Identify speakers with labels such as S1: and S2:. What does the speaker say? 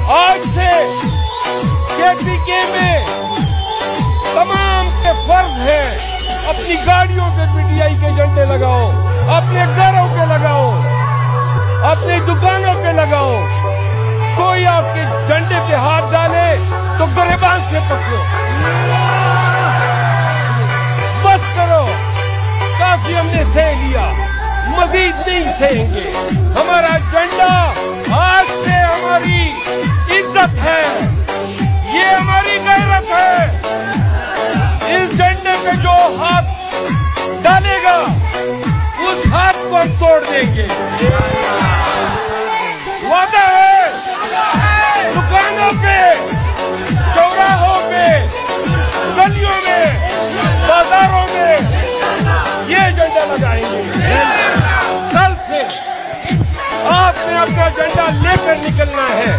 S1: आज से KPK में तमाम के फर्ज है, अपनी गाड़ियों पे PTI के झंडे लगाओ, अपने घरों पे लगाओ, अपनी दुकानों पे लगाओ। कोई आपके झंडे पे हाथ डाले तो गिरबान से पकड़ो। बस करो, काफी हमने सह लिया, मजीद नहीं सहेंगे। हमारा झंडा आज से हमारी इज्जत है, ये हमारी गैरत है। इस झंडे पे जो हाथ डालेगा उस हाथ को हम तोड़ देंगे। वादा है, दुकानों पे, चौराहों पे, गलियों में, बाजारों में ये झंडा लगाएंगे। कल से आपने अपना झंडा लेकर निकलना है।